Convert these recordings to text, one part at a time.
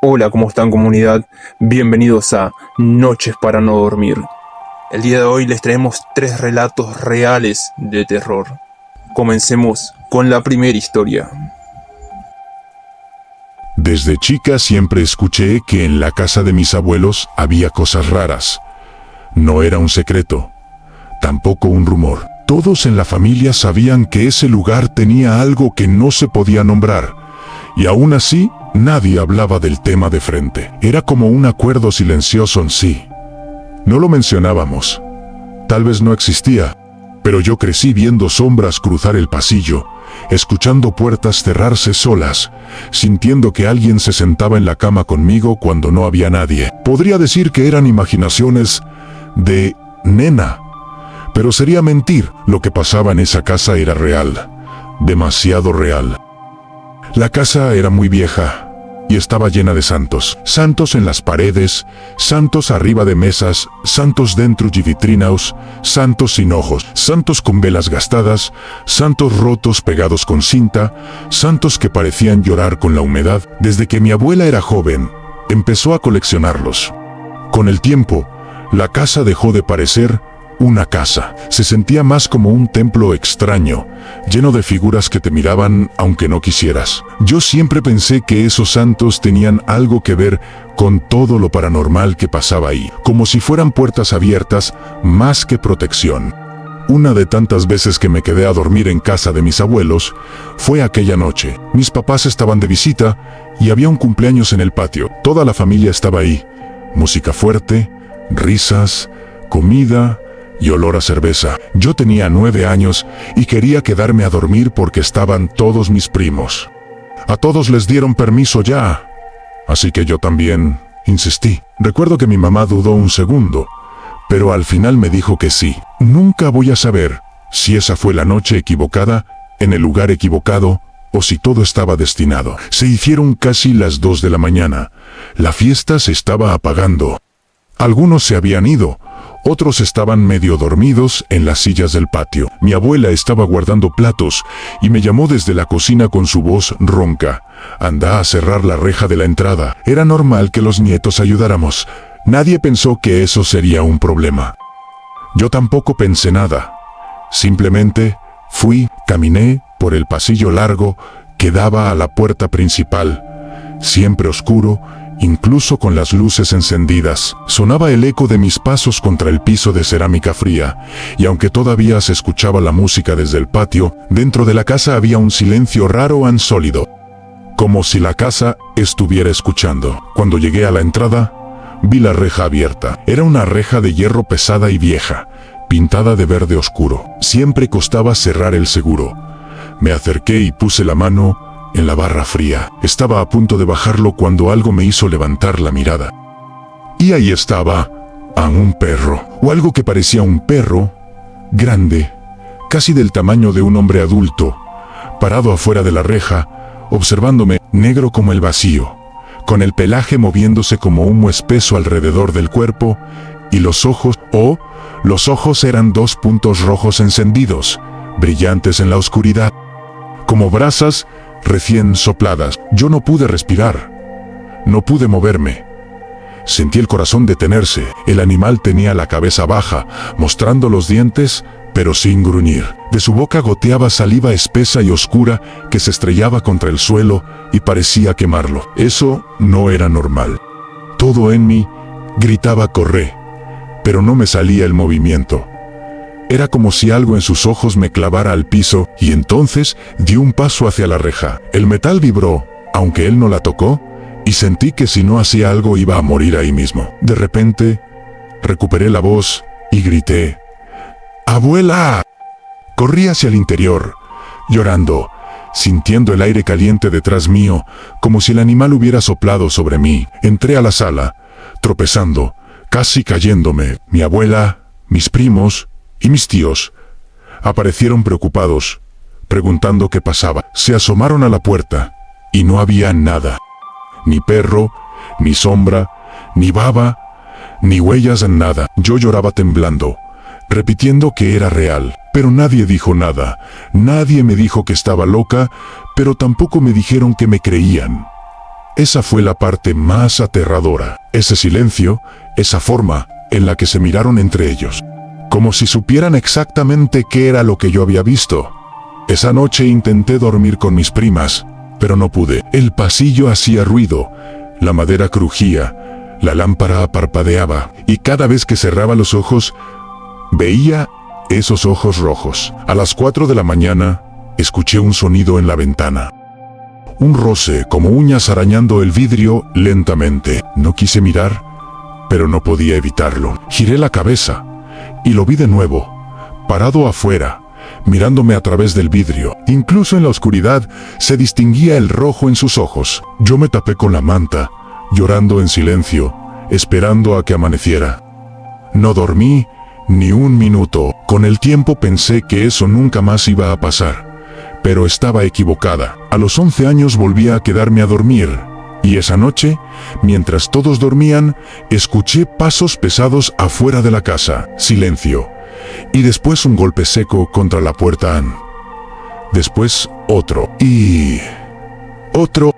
Hola, ¿cómo están, comunidad? Bienvenidos a Noches para no dormir. El día de hoy les traemos 3 relatos reales de terror. Comencemos con la primera historia. Desde chica siempre escuché que en la casa de mis abuelos había cosas raras. No era un secreto, tampoco un rumor. Todos en la familia sabían que ese lugar tenía algo que no se podía nombrar, y aún así nadie hablaba del tema de frente. Era como un acuerdo silencioso en sí. No lo mencionábamos. Tal vez no existía, pero yo crecí viendo sombras cruzar el pasillo, escuchando puertas cerrarse solas, sintiendo que alguien se sentaba en la cama conmigo cuando no había nadie. Podría decir que eran imaginaciones de nena, pero sería mentir. Lo que pasaba en esa casa era real, demasiado real. La casa era muy vieja y estaba llena de santos. Santos en las paredes, santos arriba de mesas, santos dentro de vitrinas, santos sin ojos, santos con velas gastadas, santos rotos pegados con cinta, santos que parecían llorar con la humedad. Desde que mi abuela era joven, empezó a coleccionarlos. Con el tiempo, la casa dejó de parecer una casa. Se sentía más como un templo extraño, lleno de figuras que te miraban aunque no quisieras. Yo siempre pensé que esos santos tenían algo que ver con todo lo paranormal que pasaba ahí, como si fueran puertas abiertas más que protección. Una de tantas veces que me quedé a dormir en casa de mis abuelos fue aquella noche. Mis papás estaban de visita y había un cumpleaños en el patio. Toda la familia estaba ahí. Música fuerte, risas, comida y olor a cerveza. Yo tenía 9 años y quería quedarme a dormir porque estaban todos mis primos. A todos les dieron permiso ya, así que yo también insistí. Recuerdo que mi mamá dudó un segundo, pero al final me dijo que sí. Nunca voy a saber si esa fue la noche equivocada, en el lugar equivocado, o si todo estaba destinado. Se hicieron casi las 2 de la mañana. La fiesta se estaba apagando. Algunos se habían ido. Otros estaban medio dormidos en las sillas del patio. Mi abuela estaba guardando platos y me llamó desde la cocina con su voz ronca. Anda a cerrar la reja de la entrada. Era normal que los nietos ayudáramos. Nadie pensó que eso sería un problema. Yo tampoco pensé nada. Simplemente caminé por el pasillo largo que daba a la puerta principal. Siempre oscuro, incluso con las luces encendidas. Sonaba el eco de mis pasos contra el piso de cerámica fría, y aunque todavía se escuchaba la música desde el patio, dentro de la casa había un silencio raro y sólido, como si la casa estuviera escuchando. Cuando llegué a la entrada, vi la reja abierta. Era una reja de hierro pesada y vieja, pintada de verde oscuro. Siempre costaba cerrar el seguro. Me acerqué y puse la mano en la barra fría. Estaba a punto de bajarlo cuando algo me hizo levantar la mirada. Y ahí estaba, un perro, o algo que parecía un perro, grande, casi del tamaño de un hombre adulto, parado afuera de la reja, observándome, negro como el vacío, con el pelaje moviéndose como humo espeso alrededor del cuerpo, y los ojos eran 2 puntos rojos encendidos, brillantes en la oscuridad, como brasas recién sopladas. Yo no pude respirar. No pude moverme. Sentí el corazón detenerse. El animal tenía la cabeza baja, mostrando los dientes, pero sin gruñir. De su boca goteaba saliva espesa y oscura que se estrellaba contra el suelo y parecía quemarlo. Eso no era normal. Todo en mí gritaba corre, pero no me salía el movimiento. Era como si algo en sus ojos me clavara al piso, y entonces di un paso hacia la reja. El metal vibró, aunque él no la tocó, y sentí que si no hacía algo iba a morir ahí mismo. De repente, recuperé la voz y grité: ¡Abuela! Corrí hacia el interior, llorando, sintiendo el aire caliente detrás mío, como si el animal hubiera soplado sobre mí. Entré a la sala, tropezando, casi cayéndome. Mi abuela, mis primos y mis tíos aparecieron preocupados, preguntando qué pasaba. Se asomaron a la puerta y no había nada. Ni perro, ni sombra, ni baba, ni huellas en nada. Yo lloraba temblando, repitiendo que era real, pero nadie dijo nada. Nadie me dijo que estaba loca, pero tampoco me dijeron que me creían. Esa fue la parte más aterradora. Ese silencio, esa forma en la que se miraron entre ellos. Como si supieran exactamente qué era lo que yo había visto. Esa noche intenté dormir con mis primas, pero no pude. El pasillo hacía ruido, la madera crujía, la lámpara parpadeaba, y cada vez que cerraba los ojos, veía esos ojos rojos. A las 4 de la mañana, escuché un sonido en la ventana. Un roce, como uñas arañando el vidrio lentamente. No quise mirar, pero no podía evitarlo. Giré la cabeza, y lo vi de nuevo, parado afuera, mirándome a través del vidrio. Incluso en la oscuridad se distinguía el rojo en sus ojos. Yo me tapé con la manta, llorando en silencio, esperando a que amaneciera. No dormí ni un minuto. Con el tiempo pensé que eso nunca más iba a pasar, pero estaba equivocada. A los 11 años volví a quedarme a dormir, y esa noche, mientras todos dormían, escuché pasos pesados afuera de la casa. Silencio. Y después un golpe seco contra la puerta. Después otro. Y otro,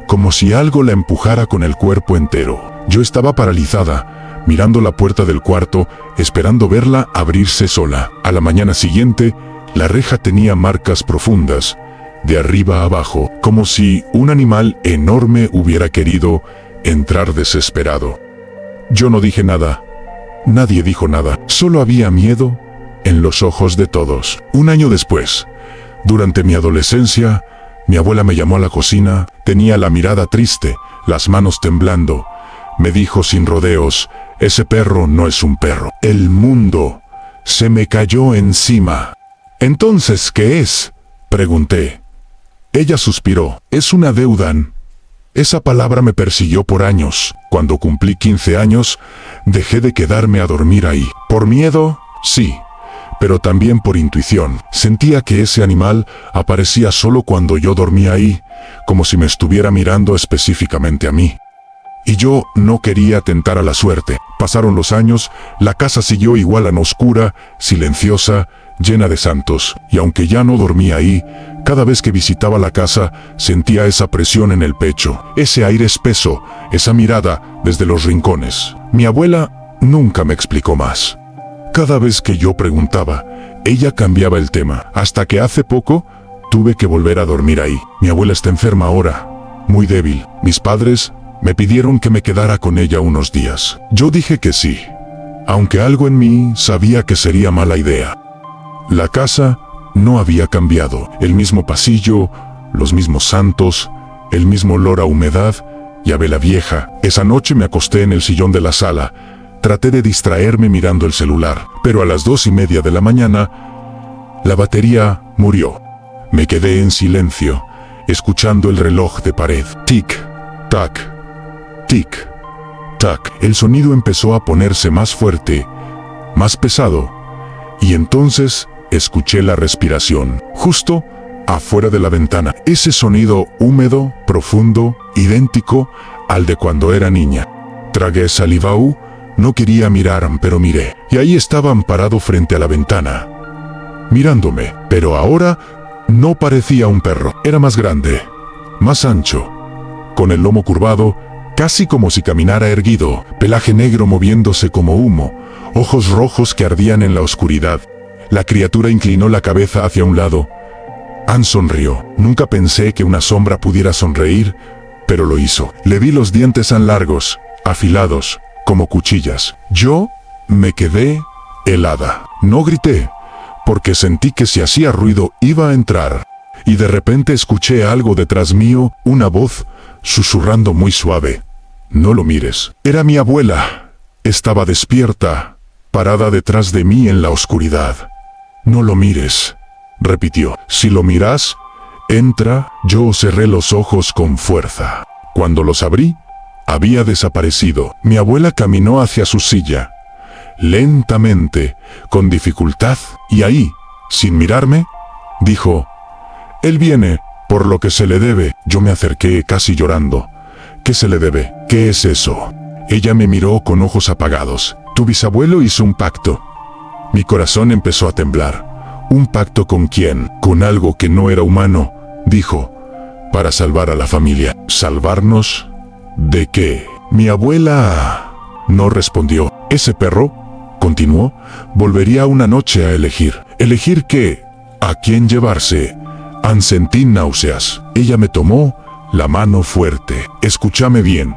como si algo la empujara con el cuerpo entero. Yo estaba paralizada, mirando la puerta del cuarto, esperando verla abrirse sola. A la mañana siguiente, la reja tenía marcas profundas, de arriba a abajo, como si un animal enorme hubiera querido entrar desesperado. Yo no dije nada. Nadie dijo nada. Solo había miedo en los ojos de todos. Un año después, durante mi adolescencia, mi abuela me llamó a la cocina. Tenía la mirada triste, las manos temblando. Me dijo sin rodeos: ese perro no es un perro. El mundo se me cayó encima. ¿Entonces qué es?, pregunté. Ella suspiró. Es una deuda. Esa palabra me persiguió por años. Cuando cumplí 15 años, dejé de quedarme a dormir ahí. Por miedo, sí, pero también por intuición. Sentía que ese animal aparecía solo cuando yo dormía ahí, como si me estuviera mirando específicamente a mí. Y yo no quería tentar a la suerte. Pasaron los años, la casa siguió igual a oscura, silenciosa, llena de santos, y aunque ya no dormía ahí, cada vez que visitaba la casa sentía esa presión en el pecho, ese aire espeso, esa mirada desde los rincones. Mi abuela nunca me explicó más. Cada vez que yo preguntaba, ella cambiaba el tema, hasta que hace poco tuve que volver a dormir ahí. Mi abuela está enferma ahora, muy débil. Mis padres me pidieron que me quedara con ella unos días. Yo dije que sí, aunque algo en mí sabía que sería mala idea. La casa no había cambiado. El mismo pasillo, los mismos santos, el mismo olor a humedad y a vela vieja. Esa noche me acosté en el sillón de la sala. Traté de distraerme mirando el celular, pero a las 2:30 de la mañana, la batería murió. Me quedé en silencio, escuchando el reloj de pared. Tic, tac, tic, tac. El sonido empezó a ponerse más fuerte, más pesado, y entonces escuché la respiración, justo afuera de la ventana. Ese sonido húmedo, profundo, idéntico al de cuando era niña. Tragué saliva. No quería mirar, pero miré. Y ahí estaban parado frente a la ventana, mirándome. Pero ahora no parecía un perro. Era más grande, más ancho, con el lomo curvado, casi como si caminara erguido, pelaje negro moviéndose como humo, ojos rojos que ardían en la oscuridad. La criatura inclinó la cabeza hacia un lado. Ann sonrió. Nunca pensé que una sombra pudiera sonreír, pero lo hizo. Le vi los dientes tan largos, afilados, como cuchillas. Yo me quedé helada. No grité, porque sentí que si hacía ruido iba a entrar. Y de repente escuché algo detrás mío, una voz susurrando muy suave. No lo mires. Era mi abuela. Estaba despierta, parada detrás de mí en la oscuridad. No lo mires, repitió. Si lo miras, entra. Yo cerré los ojos con fuerza. Cuando los abrí, había desaparecido. Mi abuela caminó hacia su silla, lentamente, con dificultad, y ahí, sin mirarme, dijo: él viene, por lo que se le debe. Yo me acerqué casi llorando. ¿Qué se le debe? ¿Qué es eso? Ella me miró con ojos apagados. Tu bisabuelo hizo un pacto. Mi corazón empezó a temblar. ¿Un pacto con quién? Con algo que no era humano, dijo. para salvar a la familia. ¿Salvarnos? ¿De qué? Mi abuela no respondió. Ese perro, continuó, volvería una noche a elegir. ¿Elegir qué? ¿A quién llevarse? Sentí náuseas. Ella me tomó la mano fuerte. Escúchame bien,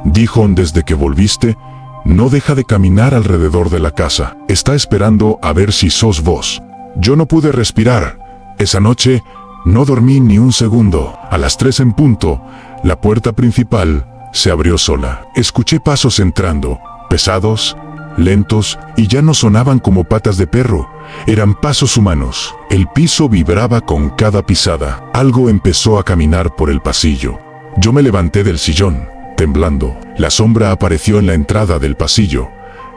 dijo desde que volviste. No deja de caminar alrededor de la casa. Está esperando a ver si sos vos. Yo no pude respirar. Esa noche no dormí ni un segundo. A las 3 en punto, la puerta principal se abrió sola. Escuché pasos entrando, pesados, lentos, y ya no sonaban como patas de perro. Eran pasos humanos. El piso vibraba con cada pisada. Algo empezó a caminar por el pasillo. Yo me levanté del sillón, temblando. La sombra apareció en la entrada del pasillo.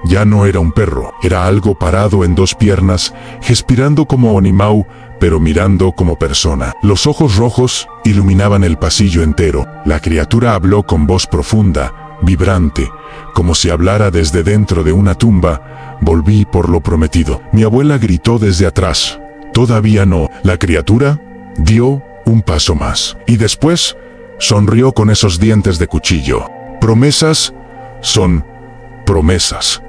Ya no era un perro, era algo parado en 2 piernas, respirando como animal, pero mirando como persona. Los ojos rojos iluminaban el pasillo entero. La criatura habló con voz profunda, vibrante, como si hablara desde dentro de una tumba. Volví por lo prometido. Mi abuela gritó desde atrás. Todavía no. La criatura dio un paso más. Y después sonrió con esos dientes de cuchillo. Promesas son promesas,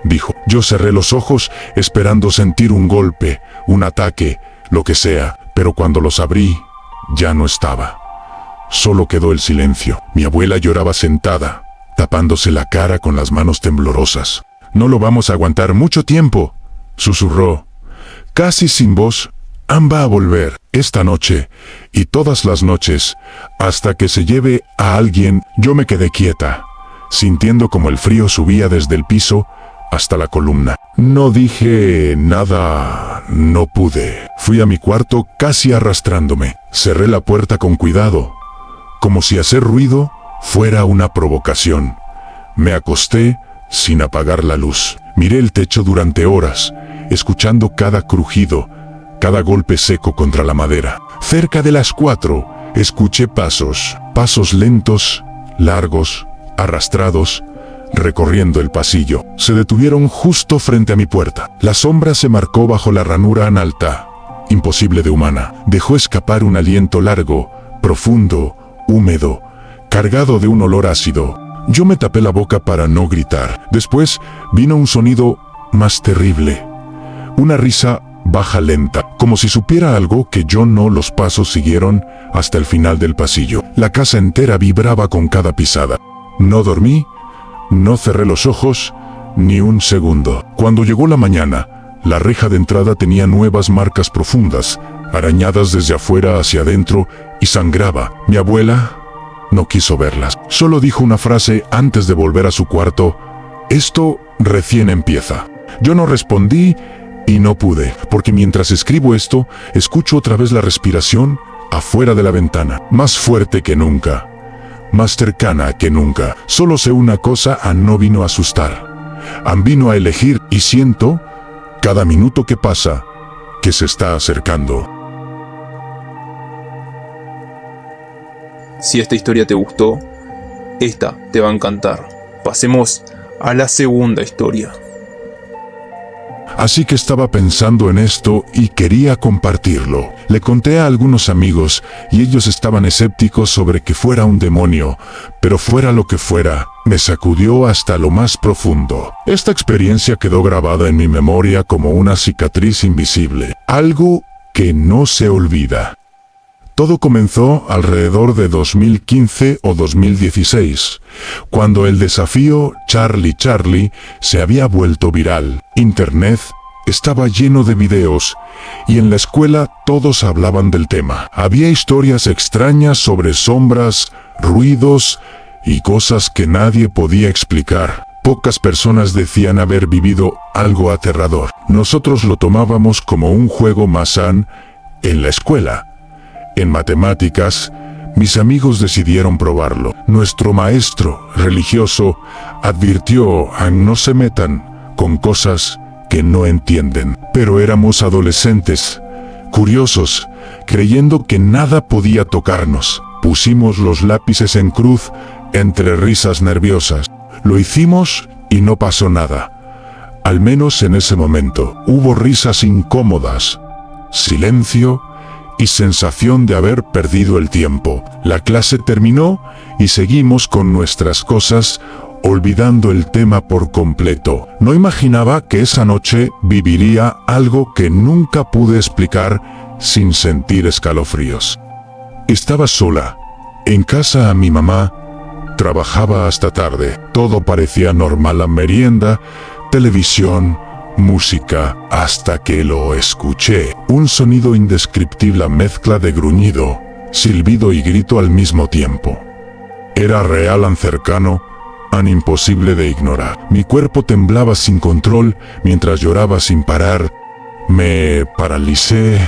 dijo. Yo cerré los ojos esperando sentir un golpe, un ataque, lo que sea, pero cuando los abrí, ya no estaba. Solo quedó el silencio. Mi abuela lloraba sentada, tapándose la cara con las manos temblorosas. No lo vamos a aguantar mucho tiempo, susurró, casi sin voz. Va a volver esta noche y todas las noches hasta que se lleve a alguien. Yo me quedé quieta, sintiendo como el frío subía desde el piso hasta la columna. No dije nada, no pude. Fui a mi cuarto casi arrastrándome. Cerré la puerta con cuidado, como si hacer ruido fuera una provocación. Me acosté sin apagar la luz. Miré el techo durante horas, escuchando cada crujido, cada golpe seco contra la madera. Cerca de las 4, escuché pasos lentos, largos, arrastrados, recorriendo el pasillo. Se detuvieron justo frente a mi puerta. La sombra se marcó bajo la ranura alta, imposible de humana. Dejó escapar un aliento largo, profundo, húmedo, cargado de un olor ácido. Yo me tapé la boca para no gritar. Después vino un sonido más terrible. Una risa baja lenta, como si supiera algo que yo no. Los pasos siguieron hasta el final del pasillo. La casa entera vibraba con cada pisada. No dormí, no cerré los ojos, ni un segundo. Cuando llegó la mañana, la reja de entrada tenía nuevas marcas profundas, arañadas desde afuera hacia adentro, y sangraba. Mi abuela no quiso verlas. Solo dijo una frase antes de volver a su cuarto: esto recién empieza. Yo no respondí y no pude, porque mientras escribo esto, escucho otra vez la respiración afuera de la ventana, más fuerte que nunca, más cercana que nunca. Solo sé una cosa: no vino a asustar, vino a elegir, y siento, cada minuto que pasa, que se está acercando. Si esta historia te gustó, esta te va a encantar. Pasemos a la segunda historia. Así que estaba pensando en esto y quería compartirlo. Le conté a algunos amigos y ellos estaban escépticos sobre que fuera un demonio, pero fuera lo que fuera, me sacudió hasta lo más profundo. Esta experiencia quedó grabada en mi memoria como una cicatriz invisible, algo que no se olvida. Todo comenzó alrededor de 2015 o 2016, cuando el desafío Charlie Charlie se había vuelto viral. Internet estaba lleno de videos y en la escuela todos hablaban del tema. Había historias extrañas sobre sombras, ruidos y cosas que nadie podía explicar. Pocas personas decían haber vivido algo aterrador. Nosotros lo tomábamos como un juego más sano en la escuela. En matemáticas, mis amigos decidieron probarlo. Nuestro maestro religioso advirtió a no se metan con cosas que no entienden. Pero éramos adolescentes, curiosos, creyendo que nada podía tocarnos. Pusimos los lápices en cruz entre risas nerviosas. Lo hicimos y no pasó nada. Al menos en ese momento. Hubo risas incómodas, silencio y sensación de haber perdido el tiempo. La clase terminó y seguimos con nuestras cosas, olvidando el tema por completo. No imaginaba que esa noche viviría algo que nunca pude explicar sin sentir escalofríos. Estaba sola. En casa mi mamá trabajaba hasta tarde. Todo parecía normal: la merienda, televisión, música, hasta que lo escuché. Un sonido indescriptible, mezcla de gruñido, silbido y grito al mismo tiempo. Era real, tan cercano, tan imposible de ignorar. Mi cuerpo temblaba sin control mientras lloraba sin parar. Me paralicé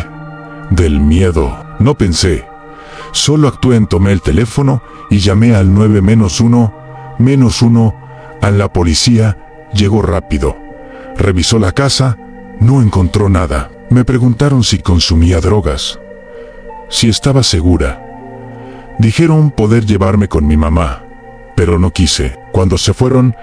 del miedo. No pensé, solo actué. Tomé el teléfono y llamé al 911. A la policía. Llegó rápido. Revisó la casa, no encontró nada. Me preguntaron si consumía drogas, si estaba segura. Dijeron poder llevarme con mi mamá, pero no quise. Cuando se fueron,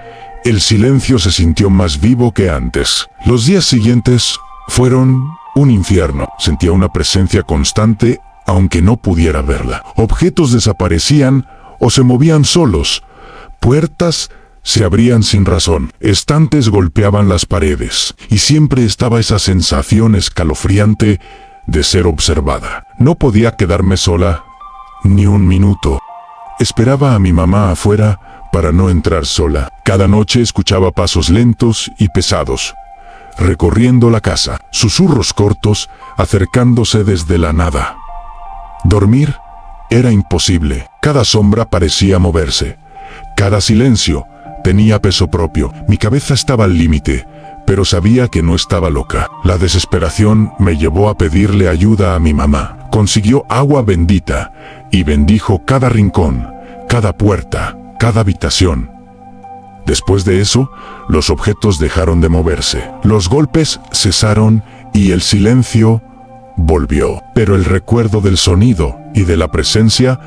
el silencio se sintió más vivo que antes. Los días siguientes fueron un infierno. Sentía una presencia constante, aunque no pudiera verla. Objetos desaparecían o se movían solos. Puertas se abrían sin razón. Estantes golpeaban las paredes. Y siempre estaba esa sensación escalofriante de ser observada. No podía quedarme sola ni un minuto. Esperaba a mi mamá afuera para no entrar sola. Cada noche escuchaba pasos lentos y pesados, recorriendo la casa. Susurros cortos, acercándose desde la nada. Dormir era imposible. Cada sombra parecía moverse. Cada silencio tenía peso propio. Mi cabeza estaba al límite, pero sabía que no estaba loca. La desesperación me llevó a pedirle ayuda a mi mamá. Consiguió agua bendita y bendijo cada rincón, cada puerta, cada habitación. Después de eso, los objetos dejaron de moverse. Los golpes cesaron y el silencio volvió. Pero el recuerdo del sonido y de la presencia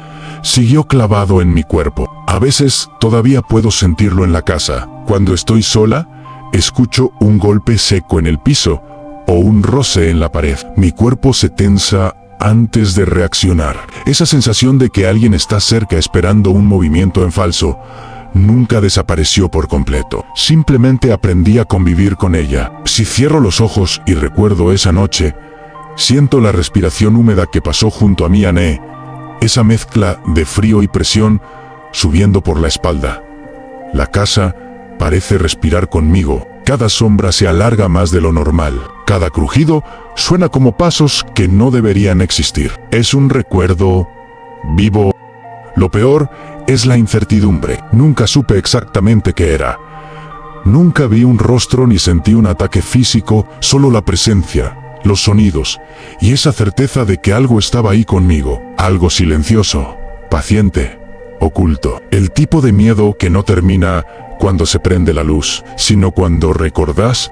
siguió clavado en mi cuerpo. A veces todavía puedo sentirlo en la casa. Cuando estoy sola, escucho un golpe seco en el piso o un roce en la pared. Mi cuerpo se tensa antes de reaccionar. Esa sensación de que alguien está cerca esperando un movimiento en falso nunca desapareció por completo. Simplemente aprendí a convivir con ella. Si cierro los ojos y recuerdo esa noche, siento la respiración húmeda que pasó junto a mi ané, esa mezcla de frío y presión subiendo por la espalda. La casa parece respirar conmigo. Cada sombra se alarga más de lo normal. Cada crujido suena como pasos que no deberían existir. Es un recuerdo vivo. Lo peor es la incertidumbre. Nunca supe exactamente qué era. Nunca vi un rostro ni sentí un ataque físico, solo la presencia, los sonidos y esa certeza de que algo estaba ahí conmigo. Algo silencioso, paciente, oculto. El tipo de miedo que no termina cuando se prende la luz, sino cuando recordás.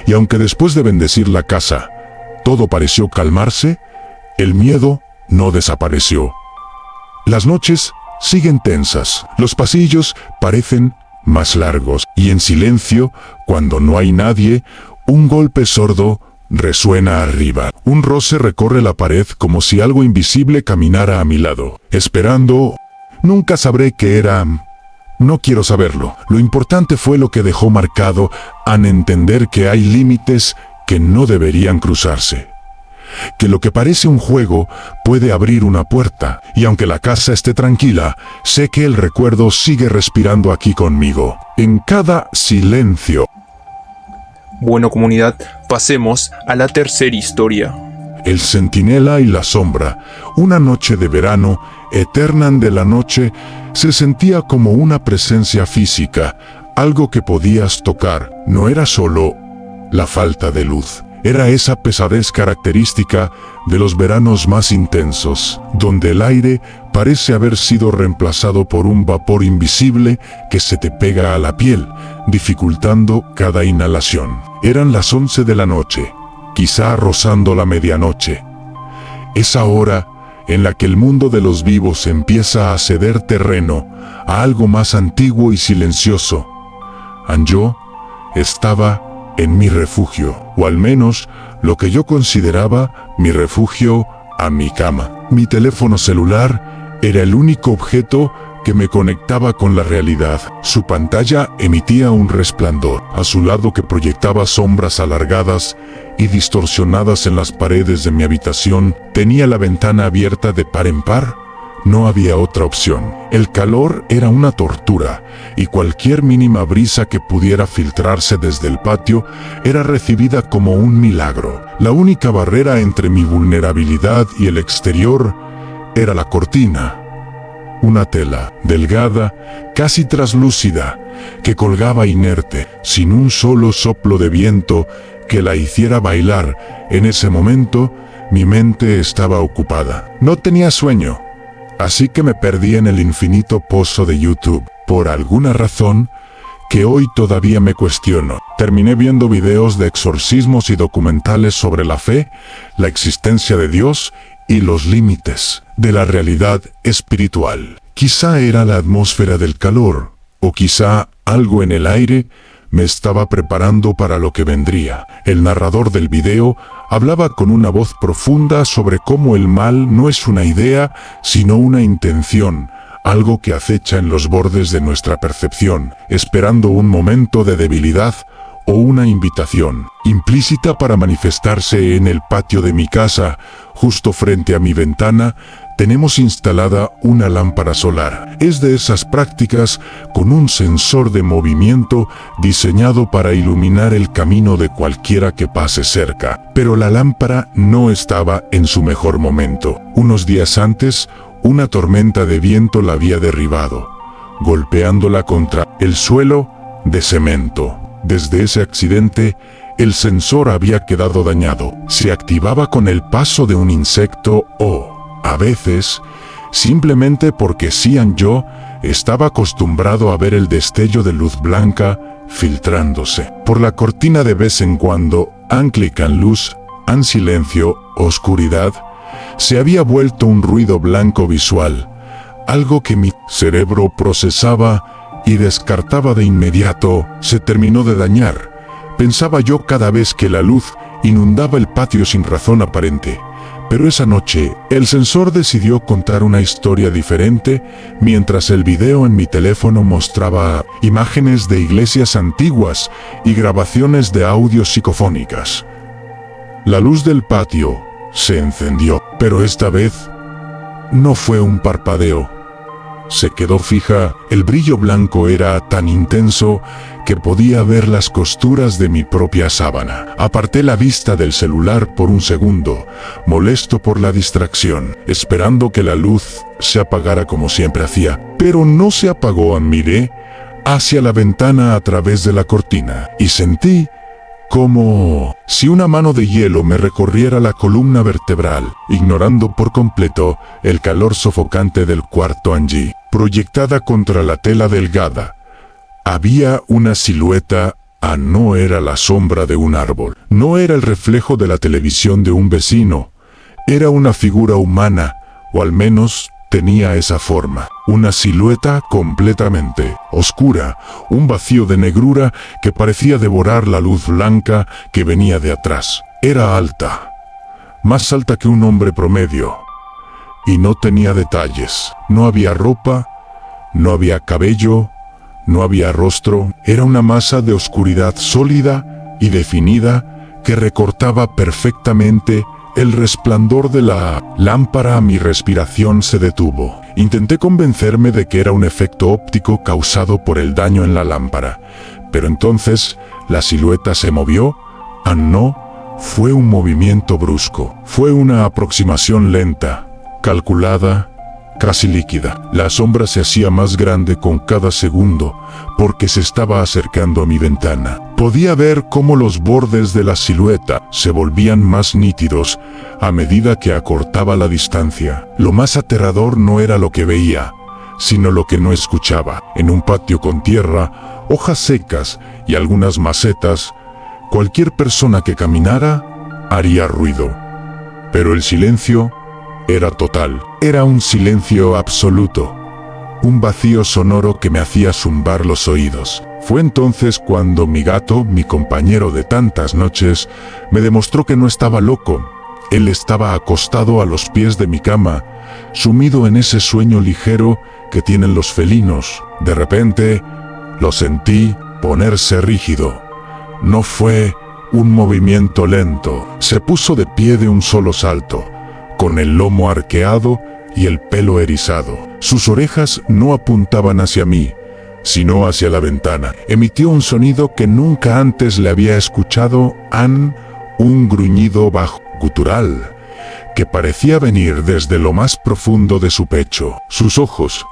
Y aunque después de bendecir la casa, todo pareció calmarse, el miedo no desapareció. Las noches siguen tensas, los pasillos parecen más largos, y en silencio, cuando no hay nadie, un golpe sordo resuena arriba. Un roce recorre la pared como si algo invisible caminara a mi lado, esperando. Nunca sabré qué era. No quiero saberlo. Lo importante fue lo que dejó marcado al entender que hay límites que no deberían cruzarse. Que lo que parece un juego puede abrir una puerta, y aunque la casa esté tranquila, sé que el recuerdo sigue respirando aquí conmigo, en cada silencio. Bueno, comunidad, pasemos a la tercera historia. El centinela y la sombra. Una noche de verano, eterna de la noche, se sentía como una presencia física, algo que podías tocar. No era solo la falta de luz. Era esa pesadez característica de los veranos más intensos, donde el aire parece haber sido reemplazado por un vapor invisible que se te pega a la piel, dificultando cada inhalación. Eran las 11 de la noche, quizá rozando la medianoche. Esa hora en la que el mundo de los vivos empieza a ceder terreno a algo más antiguo y silencioso. Yo estaba en mi refugio, o al menos lo que yo consideraba mi refugio a mi cama. Mi teléfono celular era el único objeto que me conectaba con la realidad. Su pantalla emitía un resplandor a su lado que proyectaba sombras alargadas y distorsionadas en las paredes de mi habitación. Tenía la ventana abierta de par en par. No había otra opción. El calor era una tortura y cualquier mínima brisa que pudiera filtrarse desde el patio era recibida como un milagro. La única barrera entre mi vulnerabilidad y el exterior era la cortina. Una tela delgada, casi traslúcida, que colgaba inerte, sin un solo soplo de viento que la hiciera bailar. En ese momento, mi mente estaba ocupada. No tenía sueño, así que me perdí en el infinito pozo de YouTube. Por alguna razón que hoy todavía me cuestiono, terminé viendo videos de exorcismos y documentales sobre la fe, la existencia de Dios y los límites de la realidad espiritual. Quizá era la atmósfera del calor, o quizá algo en el aire me estaba preparando para lo que vendría. El narrador del video hablaba con una voz profunda sobre cómo el mal no es una idea, sino una intención, algo que acecha en los bordes de nuestra percepción, esperando un momento de debilidad o una invitación implícita para manifestarse. En el patio de mi casa, justo frente a mi ventana, tenemos instalada una lámpara solar. Es de esas prácticas con un sensor de movimiento diseñado para iluminar el camino de cualquiera que pase cerca. Pero la lámpara no estaba en su mejor momento. Unos días antes, una tormenta de viento la había derribado, golpeándola contra el suelo de cemento. Desde ese accidente, el sensor había quedado dañado. Se activaba con el paso de un insecto o, a veces, simplemente porque yo estaba acostumbrado a ver el destello de luz blanca filtrándose por la cortina de vez en cuando. Anglican luz, en silencio, oscuridad, se había vuelto un ruido blanco visual, algo que mi cerebro procesaba y descartaba de inmediato. Se terminó de dañar, pensaba yo cada vez que la luz inundaba el patio sin razón aparente. Pero esa noche, el sensor decidió contar una historia diferente, mientras el video en mi teléfono mostraba imágenes de iglesias antiguas y grabaciones de audios psicofónicas. La luz del patio se encendió, pero esta vez no fue un parpadeo. Se quedó fija. El brillo blanco era tan intenso que podía ver las costuras de mi propia sábana. Aparté la vista del celular por un segundo, molesto por la distracción, esperando que la luz se apagara como siempre hacía. Pero no se apagó. Miré hacia la ventana a través de la cortina y sentí como si una mano de hielo me recorriera la columna vertebral, ignorando por completo el calor sofocante del cuarto. Allí, proyectada contra la tela delgada, había una silueta. No era la sombra de un árbol, no era el reflejo de la televisión de un vecino, era una figura humana, o al menos tenía esa forma. Una silueta completamente oscura, un vacío de negrura que parecía devorar la luz blanca que venía de atrás. Era alta, más alta que un hombre promedio, y no tenía detalles. No había ropa, no había cabello, no había rostro. Era una masa de oscuridad sólida y definida que recortaba perfectamente el resplandor de la lámpara. Mi respiración se detuvo. Intenté convencerme de que era un efecto óptico causado por el daño en la lámpara, pero entonces la silueta se movió. No fue un movimiento brusco, fue una aproximación lenta, calculada, casi líquida. La sombra se hacía más grande con cada segundo, porque se estaba acercando a mi ventana. Podía ver cómo los bordes de la silueta se volvían más nítidos a medida que acortaba la distancia. Lo más aterrador no era lo que veía, sino lo que no escuchaba. En un patio con tierra, hojas secas y algunas macetas, cualquier persona que caminara haría ruido. Pero el silencio era total. Era un silencio absoluto, un vacío sonoro que me hacía zumbar los oídos. Fue entonces cuando mi gato, mi compañero de tantas noches, me demostró que no estaba loco, Él estaba acostado a los pies de mi cama, sumido en ese sueño ligero que tienen los felinos. De repente, lo sentí ponerse rígido. No fue un movimiento lento. Se puso de pie de un solo salto, con el lomo arqueado y el pelo erizado. Sus orejas no apuntaban hacia mí, sino hacia la ventana. Emitió un sonido que nunca antes le había escuchado, un gruñido bajo, gutural, que parecía venir desde lo más profundo de su pecho. Sus ojos,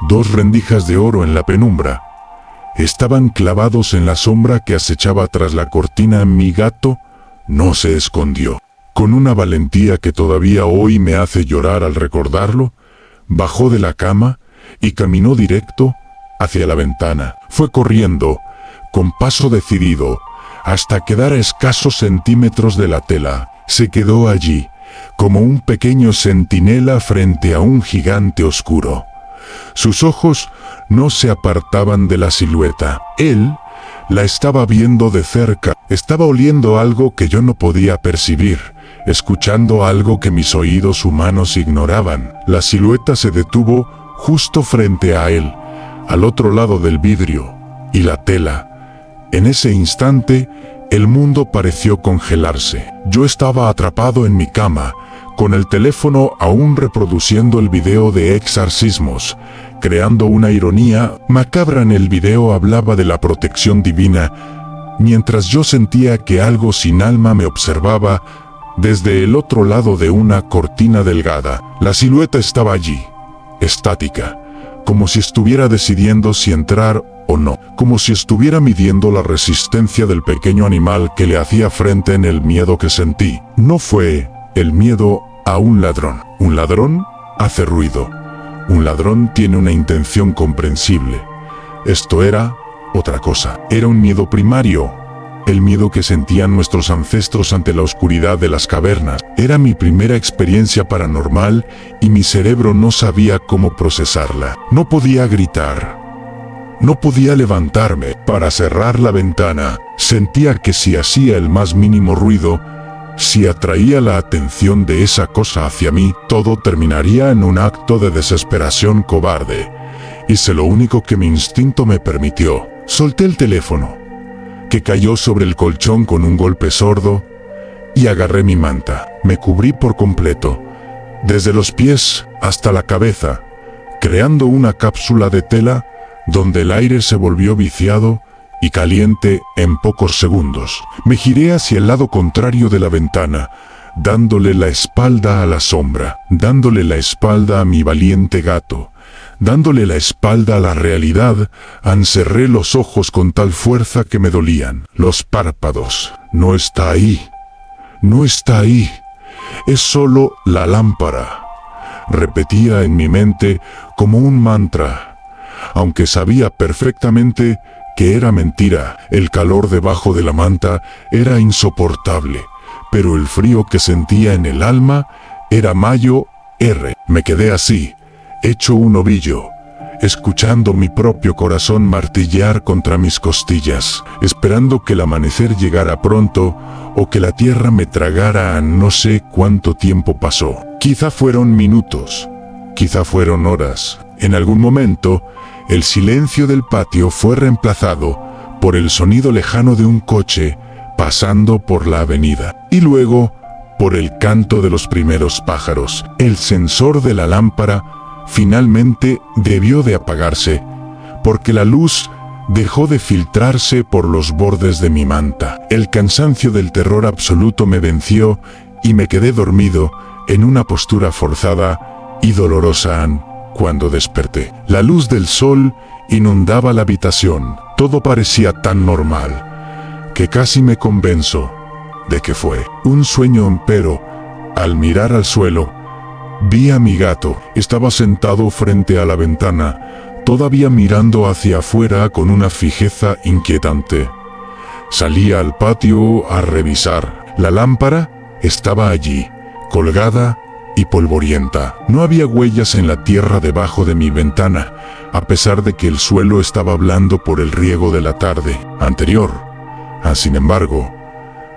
dos rendijas de oro en la penumbra, estaban clavados en la sombra que acechaba tras la cortina. Mi gato no se escondió. Con una valentía que todavía hoy me hace llorar al recordarlo, bajó de la cama y caminó directo hacia la ventana. Fue corriendo, con paso decidido, hasta quedar a escasos centímetros de la tela. Se quedó allí, como un pequeño centinela frente a un gigante oscuro. Sus ojos no se apartaban de la silueta. Él la estaba viendo de cerca, estaba oliendo algo que yo no podía percibir, escuchando algo que mis oídos humanos ignoraban. La silueta se detuvo justo frente a él, al otro lado del vidrio y la tela. En ese instante, el mundo pareció congelarse. Yo estaba atrapado en mi cama, con el teléfono aún reproduciendo el video de exorcismos, creando una ironía macabra. En el video hablaba de la protección divina, mientras yo sentía que algo sin alma me observaba desde el otro lado de una cortina delgada. La silueta estaba allí, estática, como si estuviera decidiendo si entrar o no, como si estuviera midiendo la resistencia del pequeño animal que le hacía frente. En el miedo que sentí, no fue el miedo a un ladrón. Un ladrón hace ruido. Un ladrón tiene una intención comprensible. Esto era otra cosa. Era un miedo primario. El miedo que sentían nuestros ancestros ante la oscuridad de las cavernas. Era mi primera experiencia paranormal y mi cerebro no sabía cómo procesarla. No podía gritar. No podía levantarme para cerrar la ventana. Sentía que si hacía el más mínimo ruido, si atraía la atención de esa cosa hacia mí, todo terminaría en un acto de desesperación cobarde. Hice lo único que mi instinto me permitió. Solté el teléfono, que cayó sobre el colchón con un golpe sordo, y agarré mi manta. Me cubrí por completo, desde los pies hasta la cabeza, creando una cápsula de tela donde el aire se volvió viciado y caliente en pocos segundos. Me giré hacia el lado contrario de la ventana, dándole la espalda a la sombra, dándole la espalda a mi valiente gato, dándole la espalda a la realidad. Encerré los ojos con tal fuerza que me dolían los párpados. No está ahí. No está ahí. Es solo la lámpara. Repetía en mi mente como un mantra, aunque sabía perfectamente que era mentira. El calor debajo de la manta era insoportable, pero el frío que sentía en el alma era mayo. Me quedé así, hecho un ovillo, escuchando mi propio corazón martillear contra mis costillas, esperando que el amanecer llegara pronto o que la tierra me tragara. No sé cuánto tiempo pasó. Quizá fueron minutos, quizá fueron horas. En algún momento, el silencio del patio fue reemplazado por el sonido lejano de un coche pasando por la avenida, y luego por el canto de los primeros pájaros. El sensor de la lámpara finalmente debió de apagarse, porque la luz dejó de filtrarse por los bordes de mi manta. El cansancio del terror absoluto me venció y me quedé dormido en una postura forzada y dolorosa. Cuando desperté, la luz del sol inundaba la habitación. Todo parecía tan normal que casi me convenzo de que fue un sueño. Pero, al mirar al suelo, vi a mi gato. Estaba sentado frente a la ventana, todavía mirando hacia afuera con una fijeza inquietante. Salí al patio a revisar. La lámpara estaba allí, colgada y polvorienta. No había huellas en la tierra debajo de mi ventana, a pesar de que el suelo estaba blando por el riego de la tarde anterior. Sin embargo,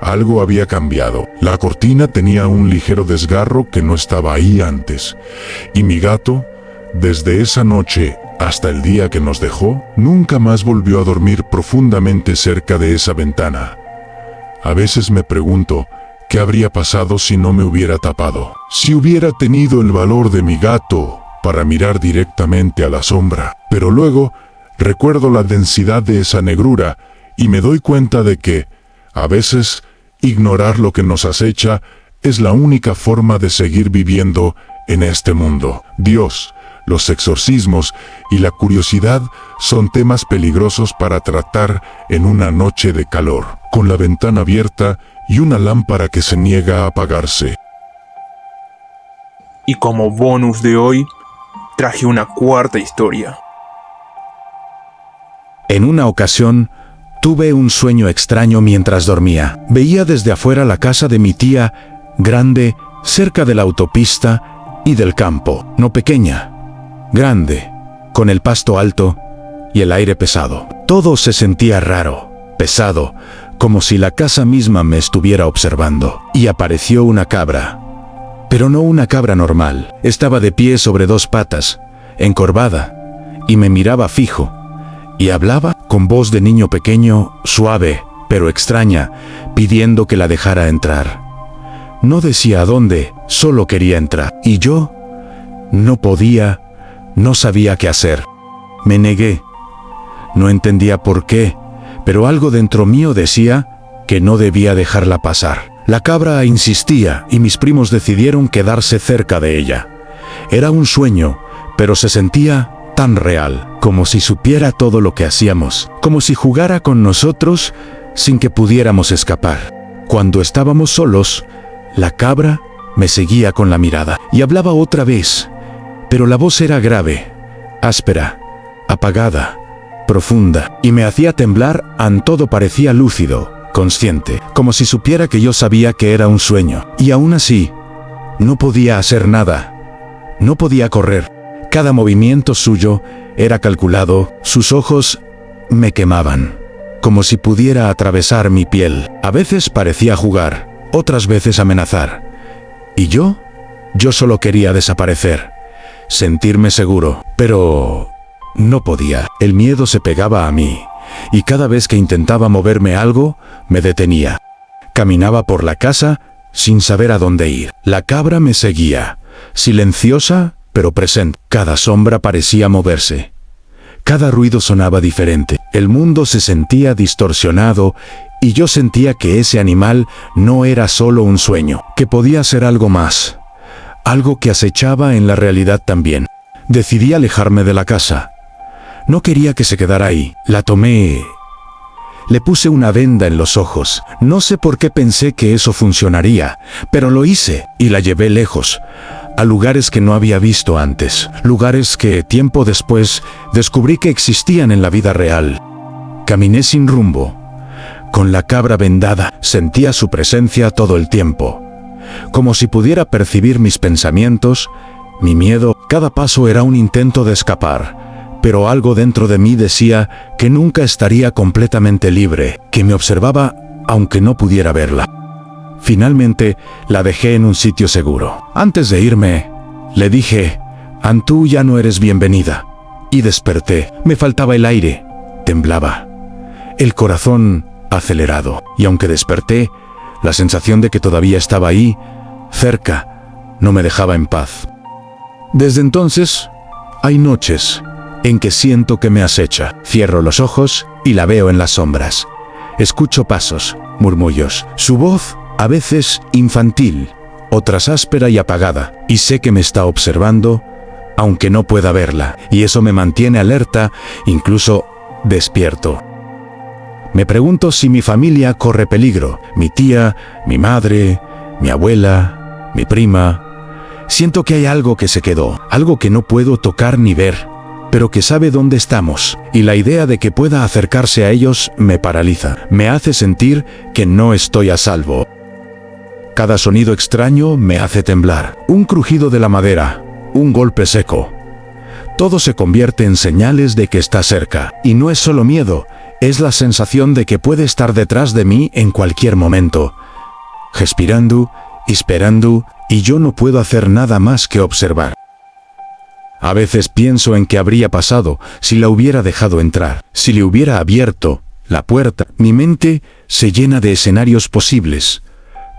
Algo había cambiado. La cortina tenía un ligero desgarro que no estaba ahí antes. Y mi gato, desde esa noche hasta el día que nos dejó, nunca más volvió a dormir profundamente cerca de esa ventana. A veces me pregunto, ¿qué habría pasado si no me hubiera tapado? Si hubiera tenido el valor de mi gato para mirar directamente a la sombra. Pero luego recuerdo la densidad de esa negrura y me doy cuenta de que, a veces, ignorar lo que nos acecha es la única forma de seguir viviendo en este mundo. Dios, los exorcismos y la curiosidad son temas peligrosos para tratar en una noche de calor, con la ventana abierta y una lámpara que se niega a apagarse. Y como bonus de hoy, traje una cuarta historia. En una ocasión, tuve un sueño extraño mientras dormía. Veía desde afuera la casa de mi tía, grande, cerca de la autopista y del campo. No pequeña, grande, con el pasto alto y el aire pesado. Todo se sentía raro, pesado, como si la casa misma me estuviera observando. Y apareció una cabra. Pero no una cabra normal. Estaba de pie sobre dos patas, encorvada, y me miraba fijo. Y hablaba con voz de niño pequeño, suave, pero extraña, pidiendo que la dejara entrar. No decía a dónde, solo quería entrar. Y yo no podía, no sabía qué hacer. Me negué. No entendía por qué, pero algo dentro mío decía que no debía dejarla pasar. La cabra insistía y mis primos decidieron quedarse cerca de ella. Era un sueño, pero se sentía tan real, como si supiera todo lo que hacíamos, como si jugara con nosotros sin que pudiéramos escapar. Cuando estábamos solos, la cabra me seguía con la mirada y hablaba otra vez, pero la voz era grave, áspera, apagada, profunda, y me hacía temblar. Todo parecía lúcido, consciente, como si supiera que yo sabía que era un sueño. Y aún así, no podía hacer nada, no podía correr. Cada movimiento suyo era calculado, sus ojos me quemaban, como si pudiera atravesar mi piel. A veces parecía jugar, otras veces amenazar. Y yo solo quería desaparecer, sentirme seguro, pero no podía. El miedo se pegaba a mí, y cada vez que intentaba moverme algo, me detenía. Caminaba por la casa sin saber a dónde ir. La cabra me seguía, silenciosa pero presente. Cada sombra parecía moverse. Cada ruido sonaba diferente. El mundo se sentía distorsionado y yo sentía que ese animal no era solo un sueño, que podía ser algo más, algo que acechaba en la realidad también. Decidí alejarme de la casa. No quería que se quedara ahí. La tomé. Le puse una venda en los ojos. No sé por qué pensé que eso funcionaría, pero lo hice y la llevé lejos, a lugares que no había visto antes, lugares que tiempo después descubrí que existían en la vida real. Caminé sin rumbo, con la cabra vendada. Sentía su presencia todo el tiempo, como si pudiera percibir mis pensamientos, mi miedo. Cada paso era un intento de escapar, pero algo dentro de mí decía que nunca estaría completamente libre, que me observaba aunque no pudiera verla. Finalmente, la dejé en un sitio seguro. Antes de irme, le dije, «Tú ya no eres bienvenida». Y desperté. Me faltaba el aire. Temblaba. El corazón acelerado. Y aunque desperté, la sensación de que todavía estaba ahí, cerca, no me dejaba en paz. Desde entonces, hay noches en que siento que me acecha. Cierro los ojos y la veo en las sombras. Escucho pasos, murmullos. Su voz, a veces infantil, otras áspera y apagada, y sé que me está observando, aunque no pueda verla, y eso me mantiene alerta, incluso despierto. Me pregunto si mi familia corre peligro, mi tía, mi madre, mi abuela, mi prima. Siento que hay algo que se quedó, algo que no puedo tocar ni ver, pero que sabe dónde estamos, y la idea de que pueda acercarse a ellos me paraliza, me hace sentir que no estoy a salvo. Cada sonido extraño me hace temblar, un crujido de la madera, un golpe seco. Todo se convierte en señales de que está cerca. Y no es solo miedo, es la sensación de que puede estar detrás de mí en cualquier momento. Respirando, esperando, y yo no puedo hacer nada más que observar. A veces pienso en qué habría pasado si la hubiera dejado entrar, si le hubiera abierto la puerta. Mi mente se llena de escenarios posibles,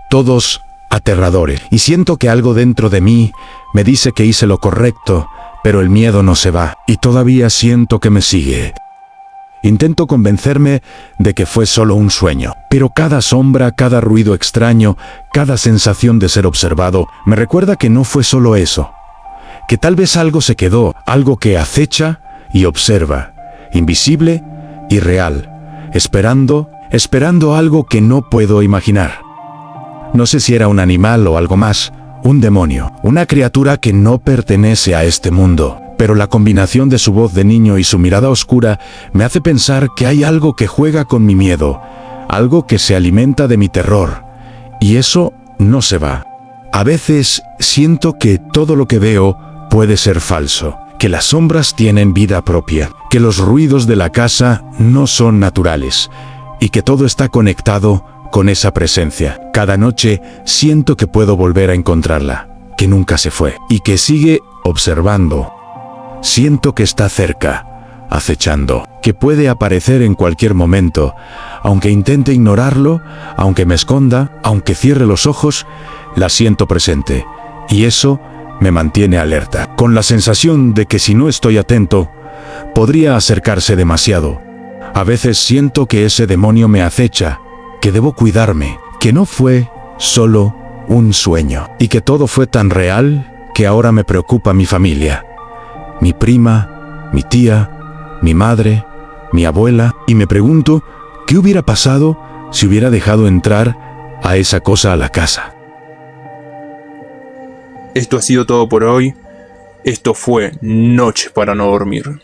todos aterradores, y siento que algo dentro de mí me dice que hice lo correcto, pero el miedo no se va, y todavía siento que me sigue. Intento convencerme de que fue solo un sueño, pero cada sombra, cada ruido extraño, cada sensación de ser observado, me recuerda que no fue solo eso, que tal vez algo se quedó, algo que acecha y observa, invisible y real, esperando algo que no puedo imaginar. No sé si era un animal o algo más, un demonio, una criatura que no pertenece a este mundo, pero la combinación de su voz de niño y su mirada oscura me hace pensar que hay algo que juega con mi miedo, algo que se alimenta de mi terror, y eso no se va. A veces siento que todo lo que veo puede ser falso, que las sombras tienen vida propia, que los ruidos de la casa no son naturales, y que todo está conectado con esa presencia. Cada noche siento que puedo volver a encontrarla, que nunca se fue, y que sigue observando. Siento que está cerca, acechando, que puede aparecer en cualquier momento. Aunque intente ignorarlo, aunque me esconda, aunque cierre los ojos, la siento presente, y eso me mantiene alerta, con la sensación de que si no estoy atento, podría acercarse demasiado. A veces siento que ese demonio me acecha, que debo cuidarme, que no fue solo un sueño, y que todo fue tan real que ahora me preocupa mi familia. Mi prima, mi tía, mi madre, mi abuela, y me pregunto, ¿qué hubiera pasado si hubiera dejado entrar a esa cosa a la casa? Esto ha sido todo por hoy. Esto fue Noches para no dormir.